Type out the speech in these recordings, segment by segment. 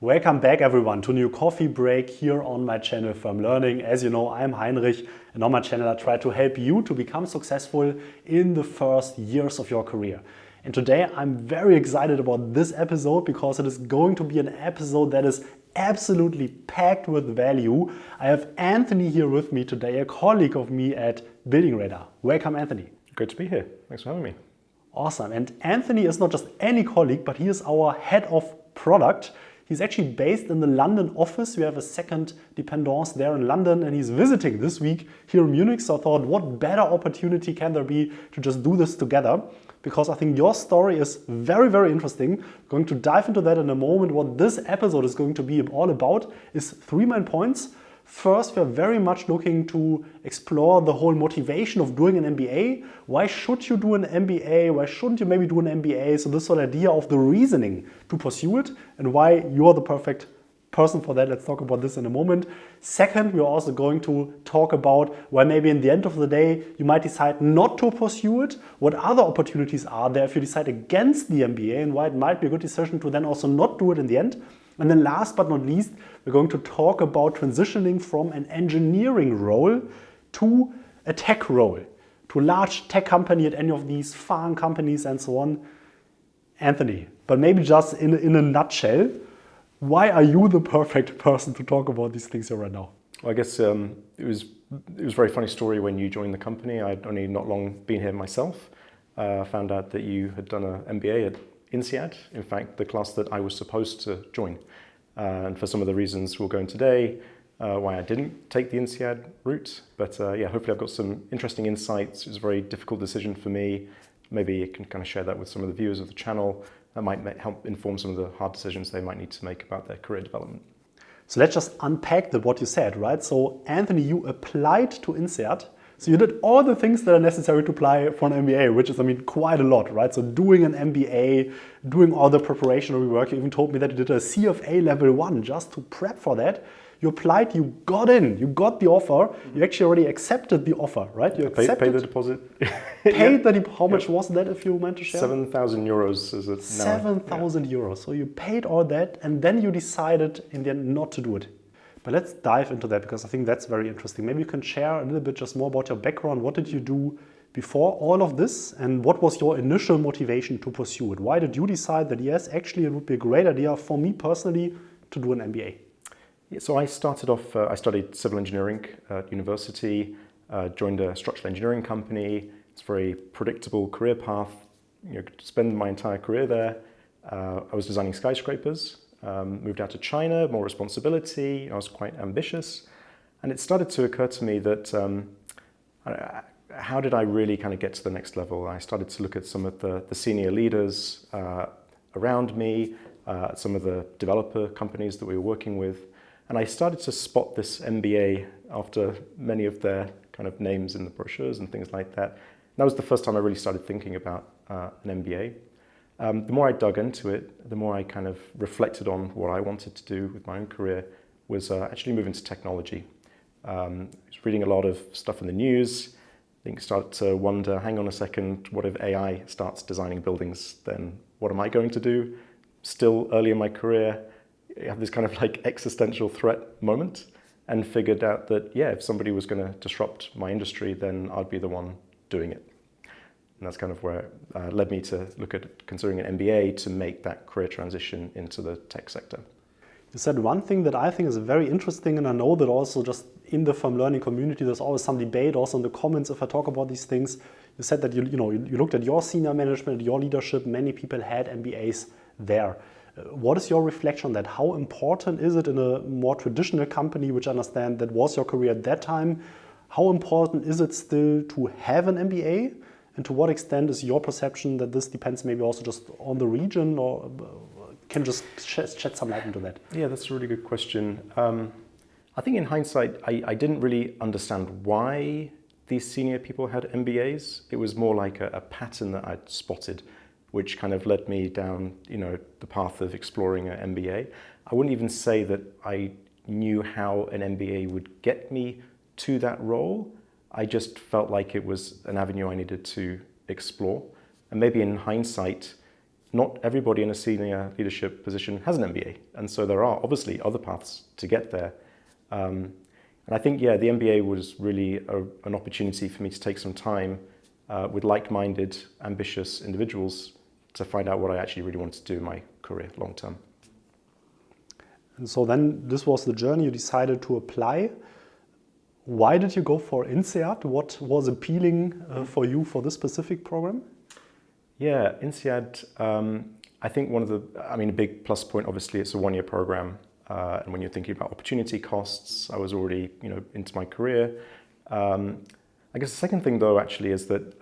Welcome back everyone to a new coffee break here on my channel Firm Learning. As you know, I'm Heinrich, and on my channel I try to help you to become successful in the first years of your career. And today I'm very excited about this episode because it is going to be an episode that is absolutely packed with value. I have Anthony here with me today, a colleague of me at Building Radar. Welcome, Anthony. Good to be here. Thanks for having me. Awesome. And Anthony is not just any colleague, but he is our head of product. He's actually based in the London office. We have a second dependance there in London, and he's visiting this week here in Munich. So I thought, what better opportunity can there be to just do this together? Because I think your story is very, very interesting. We're going to dive into that in a moment. What this episode is going to be all about is 3 main points. First, we're very much looking to explore the whole motivation of doing an MBA. Why should you do an MBA? Why shouldn't you maybe do an MBA? So this whole idea of the reasoning to pursue it and why you're the perfect person for that. Let's talk about this in a moment. Second, we're also going to talk about why maybe in the end of the day you might decide not to pursue it, what other opportunities are there if you decide against the MBA, and why it might be a good decision to then also not do it in the end. And then last but not least, we're going to talk about transitioning from an engineering role to a tech role, to a large tech company at any of these FAANG companies and so on. Anthony, but maybe just in a nutshell, why are you the perfect person to talk about these things here right now? Well, I guess it was a very funny story when you joined the company. I'd only not long been here myself. Found out that you had done an MBA at INSEAD, in fact, the class that I was supposed to join. And for some of the reasons we'll go into today, why I didn't take the INSEAD route. But yeah, hopefully I've got some interesting insights. It was a very difficult decision for me. Maybe you can kind of share that with some of the viewers of the channel. That might help inform some of the hard decisions they might need to make about their career development. So let's just unpack what you said, right? So Anthony, you applied to INSEAD. So you did all the things that are necessary to apply for an MBA, which is, quite a lot, right? So doing an MBA, doing all the preparatory work. You even told me that you did a CFA level 1 just to prep for that. You applied, you got in, you got the offer. You actually already accepted the offer, right? You accepted, paid the deposit. How much was that, if you meant to share? 7,000 euros is it now? 7,000 euros. So you paid all that, and then you decided in the end not to do it. But let's dive into that because I think that's very interesting. Maybe you can share a little bit just more about your background. What did you do before all of this? And what was your initial motivation to pursue it? Why did you decide that, yes, actually it would be a great idea for me personally to do an MBA? Yeah, so I started off, I studied civil engineering at university, joined a structural engineering company. It's a very predictable career path. Spend my entire career there. I was designing skyscrapers. Moved out to China, more responsibility. I was quite ambitious, and it started to occur to me that how did I really kind of get to the next level? I started to look at some of the senior leaders around me, some of the developer companies that we were working with, and I started to spot this MBA after many of their kind of names in the brochures and things like that. And that was the first time I really started thinking about an MBA. The more I dug into it, the more I kind of reflected on what I wanted to do with my own career was actually move into technology. I was reading a lot of stuff in the news. I think started to wonder, hang on a second, what if AI starts designing buildings? Then what am I going to do? Still early in my career, I have this kind of like existential threat moment and figured out that, yeah, if somebody was going to disrupt my industry, then I'd be the one doing it. And that's kind of where it led me to look at considering an MBA to make that career transition into the tech sector. You said one thing that I think is very interesting, and I know that also just in the Firm Learning community, there's always some debate also in the comments if I talk about these things. You said that you looked at your senior management, your leadership, many people had MBAs there. What is your reflection on that? How important is it in a more traditional company, which I understand that was your career at that time? How important is it still to have an MBA? And to what extent is your perception that this depends maybe also just on the region, or can you just shed some light into that? Yeah, that's a really good question. I think in hindsight, I didn't really understand why these senior people had MBAs. It was more like a pattern that I'd spotted, which kind of led me down, the path of exploring an MBA. I wouldn't even say that I knew how an MBA would get me to that role. I just felt like it was an avenue I needed to explore. And maybe in hindsight, not everybody in a senior leadership position has an MBA. And so there are obviously other paths to get there. And I think, yeah, the MBA was really an opportunity for me to take some time with like-minded, ambitious individuals to find out what I actually really wanted to do in my career long term. And so then this was the journey you decided to apply. Why did you go for INSEAD? What was appealing for you for this specific program? Yeah, INSEAD, I think a big plus point, obviously, it's a one-year program. And when you're thinking about opportunity costs, I was already, into my career. I guess the second thing, though, actually, is that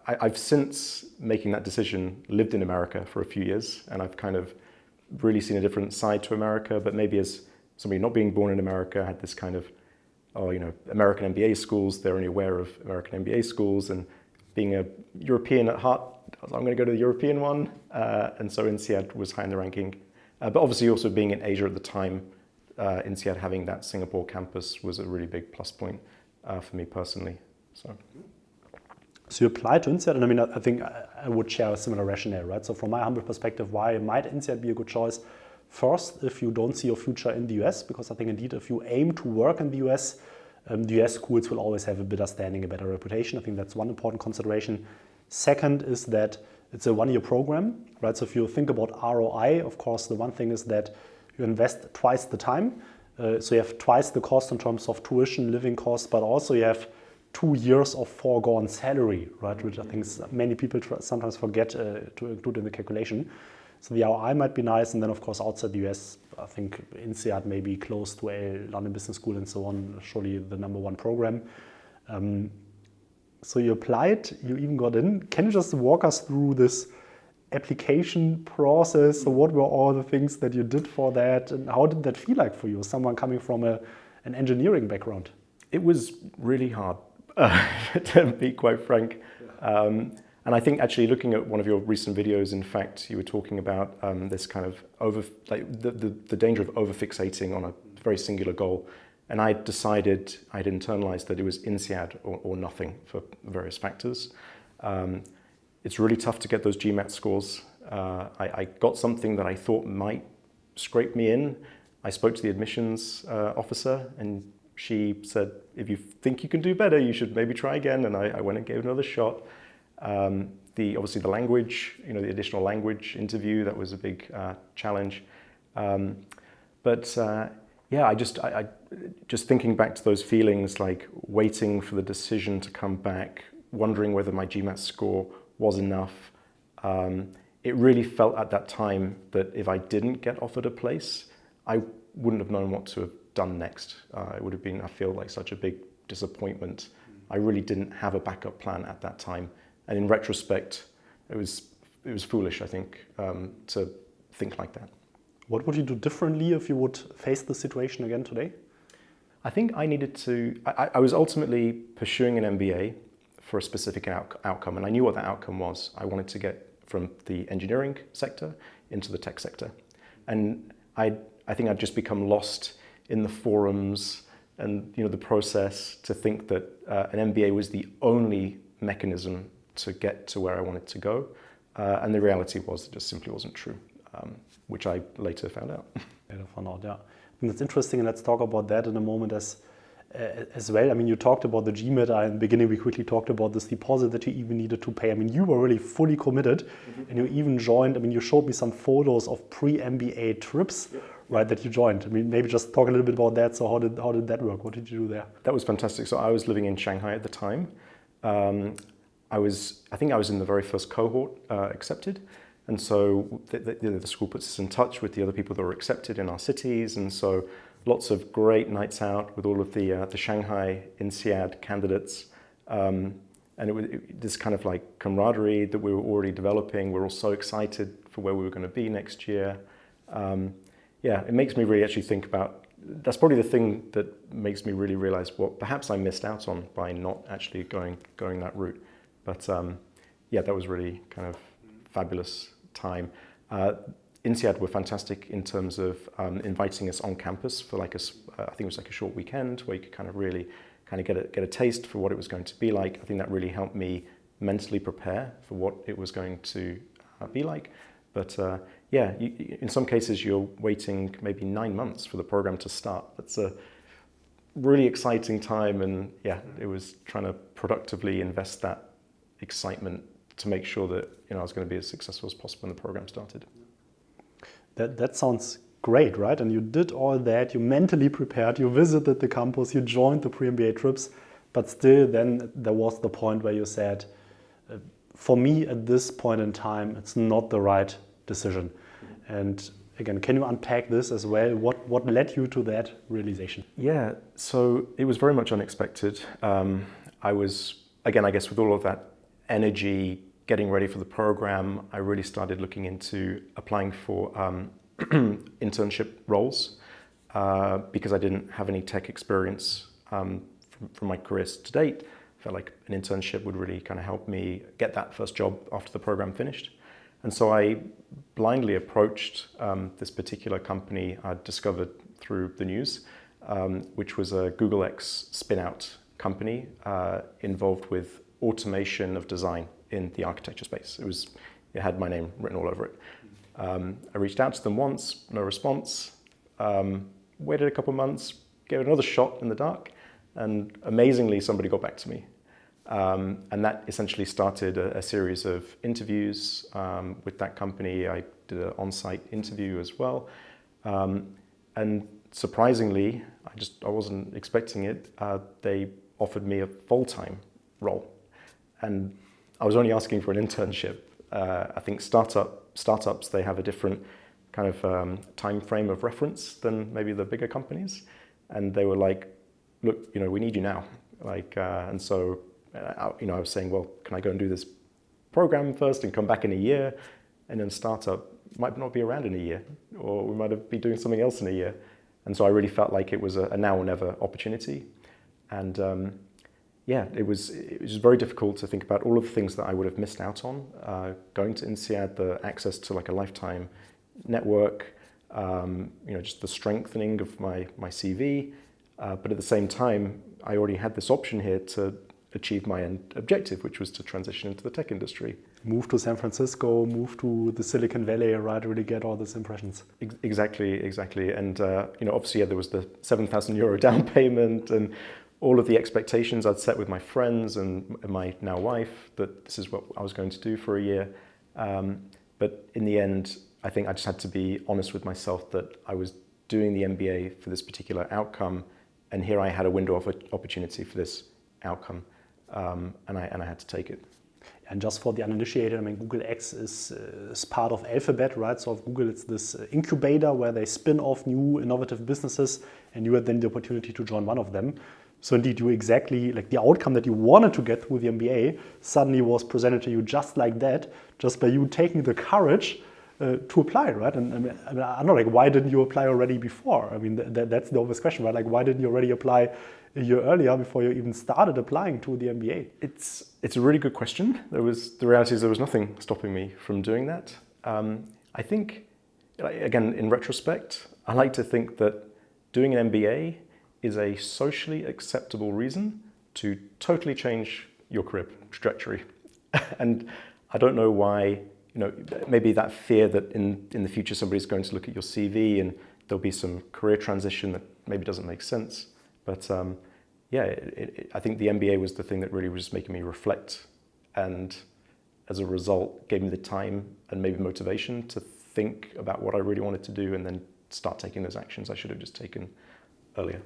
I've since making that decision lived in America for a few years, and I've kind of really seen a different side to America. But maybe as somebody not being born in America, I had this kind of, American MBA schools, they're only aware of American MBA schools, and being a European at heart, I'm going to go to the European one. And so INSEAD was high in the ranking. But obviously also being in Asia at the time, INSEAD having that Singapore campus was a really big plus point for me personally. So you applied to INSEAD, and I think I would share a similar rationale, right? So from my humble perspective, why might INSEAD be a good choice? First, if you don't see your future in the US, because I think indeed if you aim to work in the US schools will always have a better standing, a better reputation. I think that's one important consideration. Second is that it's a one-year program, right? So if you think about ROI, of course, the one thing is that you invest twice the time. So you have twice the cost in terms of tuition, living costs, but also you have 2 years of foregone salary, right? Which I think many people sometimes forget to include in the calculation. So the ROI might be nice. And then, of course, outside the US, I think INSEAD may be close to a London Business School and so on, surely the #1 program. So you applied, you even got in. Can you just walk us through this application process? So what were all the things that you did for that? And how did that feel like for you, someone coming from an engineering background? It was really hard, to be quite frank. And I think actually looking at one of your recent videos, in fact, you were talking about this kind of the danger of over-fixating on a very singular goal. And I'd internalized that it was INSEAD or nothing for various factors. It's really tough to get those GMAT scores. I got something that I thought might scrape me in. I spoke to the admissions officer, and she said, if you think you can do better, you should maybe try again. And I went and gave it another shot. Obviously the language, the additional language interview, that was a big challenge. I just thinking back to those feelings, like waiting for the decision to come back, wondering whether my GMAT score was enough. It really felt at that time that if I didn't get offered a place, I wouldn't have known what to have done next. It would have been, I feel like, such a big disappointment. I really didn't have a backup plan at that time. And in retrospect, it was foolish, I think, to think like that. What would you do differently if you would face the situation again today? I think I needed to, I was ultimately pursuing an MBA for a specific outcome, and I knew what that outcome was. I wanted to get from the engineering sector into the tech sector. And I think I'd just become lost in the forums and the process to think that an MBA was the only mechanism to get to where I wanted to go. And the reality was it just simply wasn't true. Which I later found out. Yeah. I think that's interesting, and let's talk about that in a moment as well. You talked about the GMAT. In the beginning, we quickly talked about this deposit that you even needed to pay. You were really fully committed, and you even joined. You showed me some photos of pre-MBA trips, right, that you joined. Maybe just talk a little bit about that. So how did that work? What did you do there? That was fantastic. So I was living in Shanghai at the time. I think I was in the very first cohort accepted. And so the school puts us in touch with the other people that were accepted in our cities. And so lots of great nights out with all of the Shanghai INSEAD candidates. And it was this kind of like camaraderie that we were already developing. We were all so excited for where we were going to be next year. It makes me really actually think about, that's probably the thing that makes me really realize what perhaps I missed out on by not actually going that route. But that was really kind of fabulous time. INSEAD were fantastic in terms of inviting us on campus for I think it was like a short weekend where you could kind of really get a taste for what it was going to be like. I think that really helped me mentally prepare for what it was going to be like. But yeah, in some cases you're waiting maybe 9 months for the program to start. That's a really exciting time, and yeah, it was trying to productively invest that excitement to make sure that I was going to be as successful as possible when the program started. That sounds great, right? And you did all that, you mentally prepared, you visited the campus, you joined the pre-MBA trips, but still then there was the point where you said, for me at this point in time, it's not the right decision. And again, can you unpack this as well? What led you to that realization? Yeah, so it was very much unexpected. I was, again, I guess with all of that energy, getting ready for the program, I really started looking into applying for internship roles because I didn't have any tech experience from my career to date. I felt like an internship would really kind of help me get that first job after the program finished. And so I blindly approached this particular company I'd discovered through the news, which was a Google X spin-out company involved with automation of design in the architecture space. It had my name written all over it. I reached out to them once, no response, waited a couple months, gave it another shot in the dark, and amazingly somebody got back to me. And that essentially started a series of interviews with that company. I did an on-site interview as well. And surprisingly, I wasn't expecting it, they offered me a full-time role. And I was only asking for an internship. I think startups, they have a different kind of time frame of reference than maybe the bigger companies. And they were like, look, we need you now. And so I was saying, well, can I go and do this program first and come back in a year? And then startup might not be around in a year, or we might be doing something else in a year. And so I really felt like it was a now or never opportunity. And yeah, it was very difficult to think about all of the things that I would have missed out on. Going to INSEAD, the access to like a lifetime network, just the strengthening of my CV. But at the same time, I already had this option here to achieve my end objective, which was to transition into the tech industry. Move to San Francisco, move to the Silicon Valley, right? Really get all these impressions. Exactly. And obviously, there was the €7,000 down payment and all of the expectations I'd set with my friends and my now wife that this is what I was going to do for a year. But in the end, I think I just had to be honest with myself that I was doing the MBA for this particular outcome, and here I had a window of opportunity for this outcome, and I had to take it. And just for the uninitiated, Google X is part of Alphabet, right? So of Google, it's this incubator where they spin off new innovative businesses, and you had then the opportunity to join one of them. So indeed, you exactly, like the outcome that you wanted to get through the MBA suddenly was presented to you just like that, just by you taking the courage to apply, right? And I'm not like, why didn't you apply already before? That's the obvious question, right? Like, why didn't you already apply a year earlier before you even started applying to the MBA? It's a really good question. The reality is there was nothing stopping me from doing that. I think, again, in retrospect, I like to think that doing an MBA is a socially acceptable reason to totally change your career trajectory. And I don't know why, maybe that fear that in the future somebody's going to look at your CV and there'll be some career transition that maybe doesn't make sense. But I think the MBA was the thing that really was making me reflect, and as a result gave me the time and maybe motivation to think about what I really wanted to do and then start taking those actions I should have just taken earlier.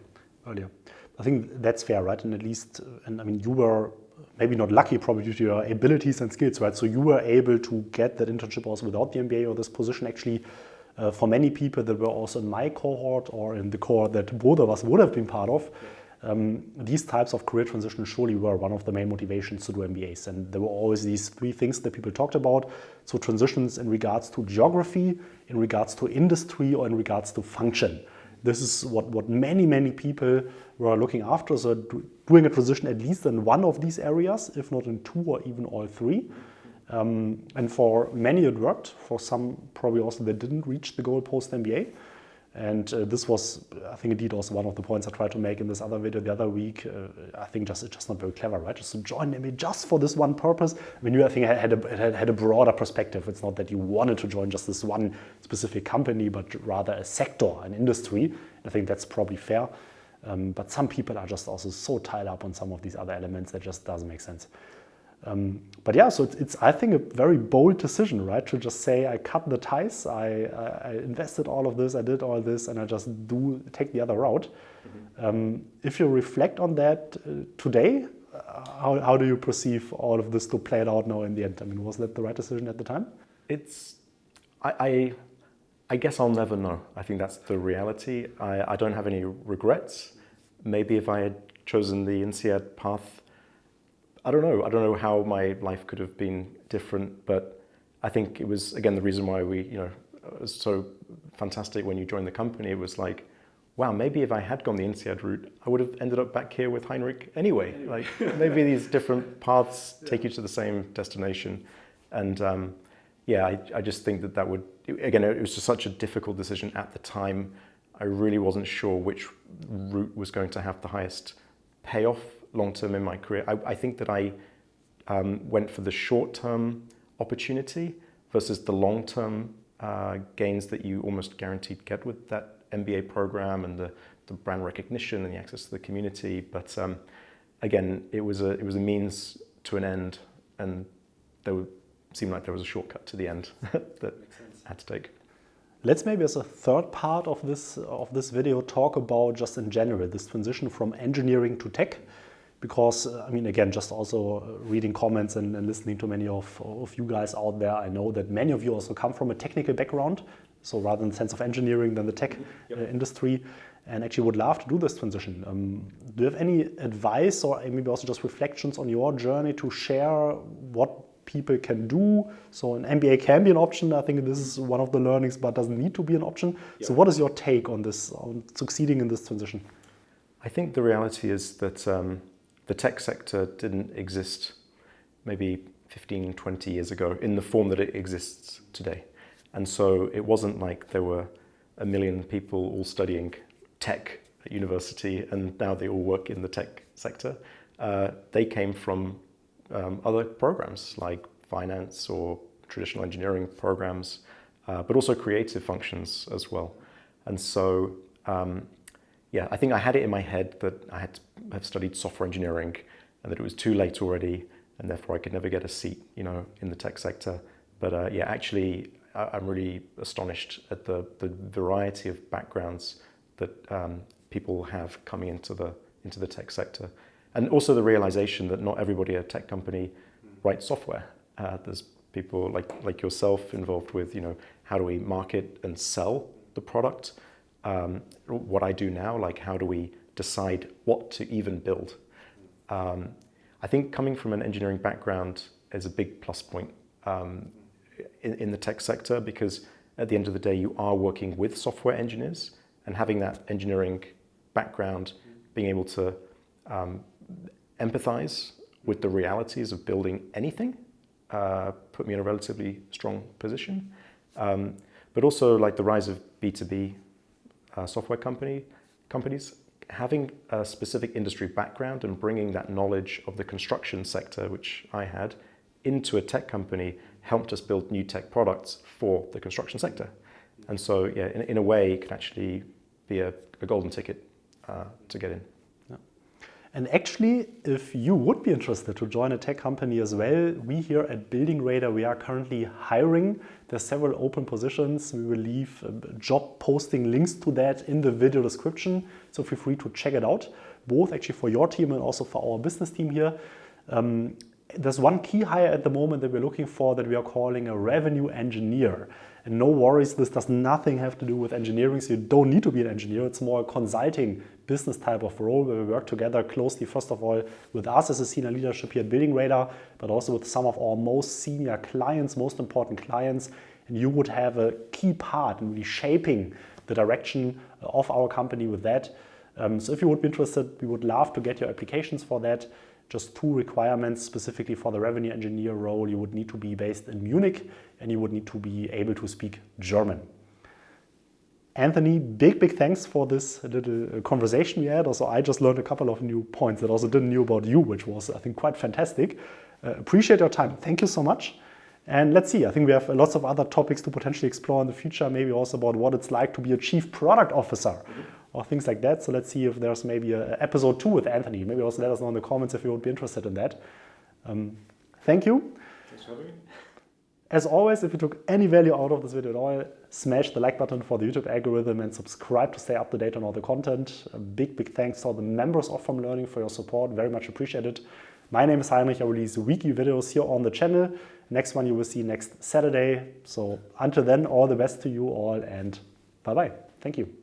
I think that's fair, right? And at least, you were maybe not lucky, probably due to your abilities and skills, right? So you were able to get that internship also without the MBA, or this position actually, for many people that were also in my cohort or in the cohort that both of us would have been part of, these types of career transitions surely were one of the main motivations to do MBAs. And there were always these three things that people talked about. So transitions in regards to geography, in regards to industry, or in regards to function. This is what many people were looking after. So doing a transition at least in one of these areas, if not in two or even all three. And for many it worked. For some probably also they didn't reach the goal post MBA. And this was, I think, indeed also one of the points I tried to make in this other video the other week. I think it's just not very clever, right? Just to join the MBA just for this one purpose. I mean, you, I think, had a broader perspective. It's not that you wanted to join just this one specific company, but rather a sector, an industry. I think that's probably fair. But some people are just also so tied up on some of these other elements that just doesn't make sense. But yeah, so it's I think a very bold decision, right? To just say I cut the ties, I invested all of this, I did all this, and I just take the other route. If you reflect on that today, how do you perceive all of this to play it out now in the end? I mean, was that the right decision at the time? I guess I'll never know. I think that's the reality. I don't have any regrets. Maybe if I had chosen the INSEAD path, I don't know how my life could have been different, but I think it was, again, the reason why it was so fantastic when you joined the company. It was like, wow, maybe if I had gone the INSEAD route, I would have ended up back here with Heinrich anyway. Like maybe these different paths take you to the same destination. And I just think that would, again, it was just such a difficult decision at the time. I really wasn't sure which route was going to have the highest payoff long-term in my career. I think that I went for the short-term opportunity versus the long-term gains that you almost guaranteed get with that MBA program and the brand recognition and the access to the community. But again, it was a means to an end, and seemed like there was a shortcut to the end that I had to take. Let's maybe as a third part of this video talk about just in general this transition from engineering to tech. Because, I mean, again, just also reading comments and listening to many of you guys out there, I know that many of you also come from a technical background, so rather in the sense of engineering than the tech industry, and actually would love to do this transition. Do you have any advice or maybe also just reflections on your journey to share what people can do? So an MBA can be an option. I think this is one of the learnings, but doesn't need to be an option. Yeah. So what is your take on this, on succeeding in this transition? I think the reality is that the tech sector didn't exist maybe 15, 20 years ago in the form that it exists today. And so it wasn't like there were a million people all studying tech at university and now they all work in the tech sector. They came from other programs like finance or traditional engineering programs, but also creative functions as well. And so I think I had it in my head that I had to have studied software engineering and that it was too late already and therefore I could never get a seat, in the tech sector. But actually, I'm really astonished at the variety of backgrounds that people have coming into the tech sector. And also the realization that not everybody at a tech company writes software. There's people like yourself involved with, how do we market and sell the product? What I do now, like how do we decide what to even build? I think coming from an engineering background is a big plus point in the tech sector, because at the end of the day, you are working with software engineers, and having that engineering background, being able to empathize with the realities of building anything, put me in a relatively strong position. But also like the rise of B2B software companies, having a specific industry background and bringing that knowledge of the construction sector, which I had, into a tech company helped us build new tech products for the construction sector. And so, in a way, it can actually be a golden ticket to get in. Yeah. And actually, if you would be interested to join a tech company as well, we here at Building Radar, we are currently hiring. There's several open positions. We will leave job posting links to that in the video description. So feel free to check it out, both actually for your team and also for our business team here. There's one key hire at the moment that we're looking for that we are calling a revenue engineer. And no worries, this does nothing have to do with engineering, so you don't need to be an engineer. It's more a consulting business type of role where we work together closely, first of all, with us as a senior leadership here at Building Radar, but also with some of our most senior clients, most important clients. And you would have a key part in really shaping the direction of our company with that. So if you would be interested, we would love to get your applications for that. Just two requirements specifically for the revenue engineer role. You would need to be based in Munich and you would need to be able to speak German. Anthony, big thanks for this little conversation we had. Also, I just learned a couple of new points that I also didn't know about you, which was, I think, quite fantastic. Appreciate your time. Thank you so much. And let's see, I think we have lots of other topics to potentially explore in the future, maybe also about what it's like to be a chief product officer or things like that. So let's see if there's maybe an episode 2 with Anthony. Maybe also let us know in the comments if you would be interested in that. Thank you. Thanks for having me. As always, if you took any value out of this video at all, smash the like button for the YouTube algorithm and subscribe to stay up to date on all the content. A big thanks to all the members of From Learning for your support. Very much appreciated. My name is Heinrich. I release weekly videos here on the channel. Next one you will see next Saturday. So until then, all the best to you all and bye-bye. Thank you.